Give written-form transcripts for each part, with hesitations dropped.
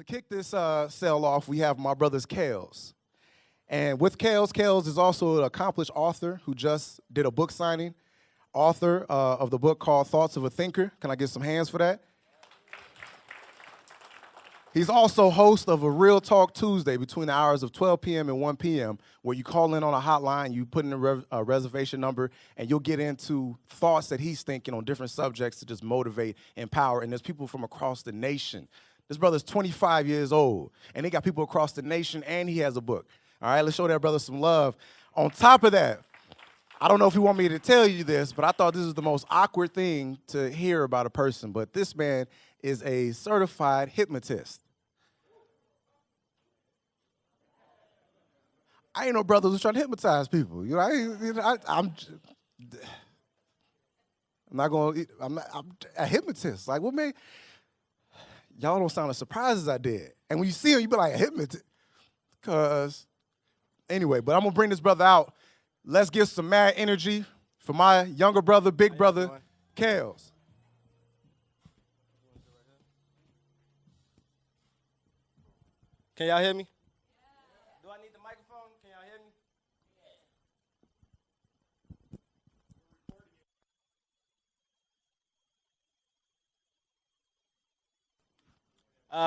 To kick this sale off, we have my brother's Kells. And with Kells is also an accomplished author who just did a book signing, author of the book called Thoughts of a Thinker. Can I get some hands for that? He's also host of a Real Talk Tuesday between the hours of 12 p.m. and 1 p.m., where you call in on a hotline, you put in a reservation number, and you'll get into thoughts that he's thinking on different subjects to just motivate, empower. And there's people from across the nation. This brother's 25 years old, and he got people across the nation, and he has a book. All right, let's show that brother some love. On top of that, I don't know if you want me to tell you this, but I thought this is the most awkward thing to hear about a person, but this man is a certified hypnotist. I ain't no brother who's trying to hypnotize people. You know, I'm not going. I'm a hypnotist. Like, what made y'all don't sound as surprised as I did? And when you see him, you be like a hypnotist. Cause anyway, but I'm gonna bring this brother out. Let's get some mad energy for my younger brother, big brother, Kells. Can y'all hear me? Do I need the microphone? Can y'all hear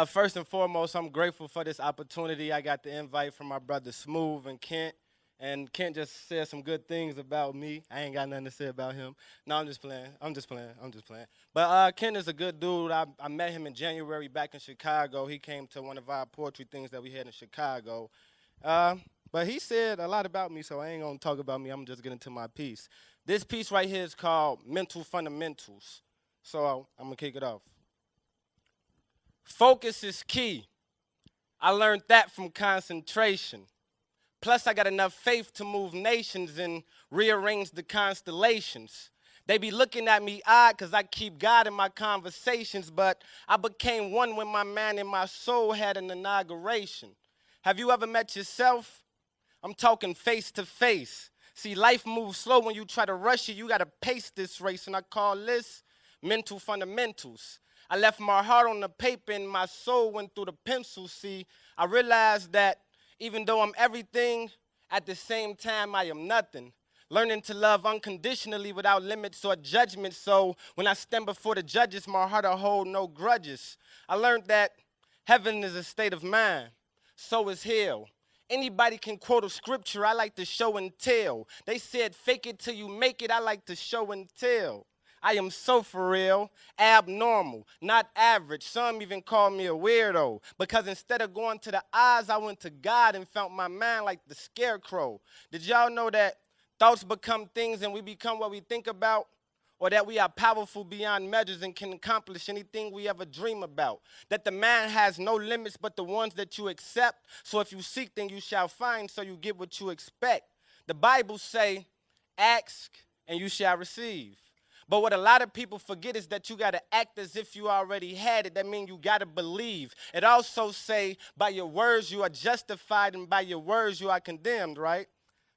me? First and foremost, I'm grateful for this opportunity. I got the invite from my brother Smooth and Kent. And Kent just said some good things about me. I ain't got nothing to say about him. No, I'm just playing. But Kent is a good dude. I met him in January back in Chicago. He came to one of our poetry things that we had in Chicago. But he said a lot about me, so I ain't going to talk about me. I'm just getting to my piece. This piece right here is called Mental Fundamentals. So I'm going to kick it off. Focus is key. I learned that from concentration. Plus, I got enough faith to move nations and rearrange the constellations. They be looking at me odd because I keep God in my conversations, but I became one when my man and my soul had an inauguration. Have you ever met yourself? I'm talking face to face. See, life moves slow when you try to rush it. You got to pace this race, and I call this mental fundamentals. I left my heart on the paper and my soul went through the pencil. See, I realized that even though I'm everything, at the same time I am nothing. Learning to love unconditionally without limits or judgment. So when I stand before the judges, my heart will hold no grudges. I learned that heaven is a state of mind. So is hell. Anybody can quote a scripture. I like to show and tell. They said fake it till you make it. I like to show and tell. I am so for real, abnormal, not average. Some even call me a weirdo because instead of going to the eyes, I went to God and felt my mind like the scarecrow. Did y'all know that thoughts become things and we become what we think about? Or that we are powerful beyond measures and can accomplish anything we ever dream about? That the man has no limits but the ones that you accept. So if you seek, then you shall find, so you get what you expect. The Bible say, ask and you shall receive. But what a lot of people forget is that you got to act as if you already had it. That means you got to believe. It also say, by your words you are justified and by your words you are condemned, right?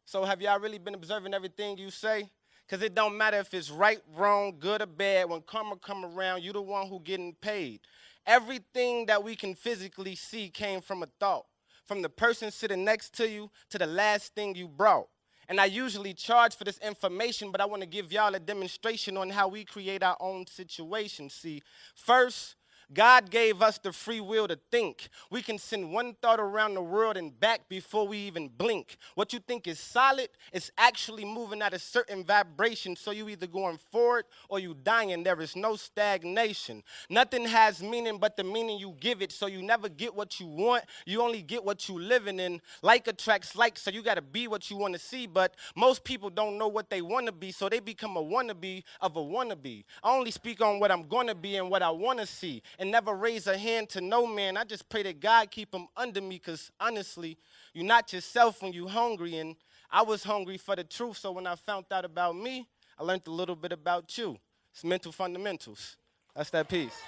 So have y'all really been observing everything you say? Because it don't matter if it's right, wrong, good or bad. When karma come around, you the one who getting paid. Everything that we can physically see came from a thought. From the person sitting next to you to the last thing you brought. And I usually charge for this information, but I want to give y'all a demonstration on how we create our own situation. See, first, God gave us the free will to think. We can send one thought around the world and back before we even blink. What you think is solid is actually moving at a certain vibration, so you either going forward or you dying. There is no stagnation. Nothing has meaning but the meaning you give it, so you never get what you want. You only get what you living in. Like attracts like, so you got to be what you want to see, but most people don't know what they want to be, so they become a wannabe of a wannabe. I only speak on what I'm going to be and what I want to see. And never raise a hand to no man. I just pray that God keep them under me, because honestly, you're not yourself when you're hungry, and I was hungry for the truth, so when I found out about me, I learned a little bit about you. It's mental fundamentals. That's that piece.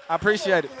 I appreciate it.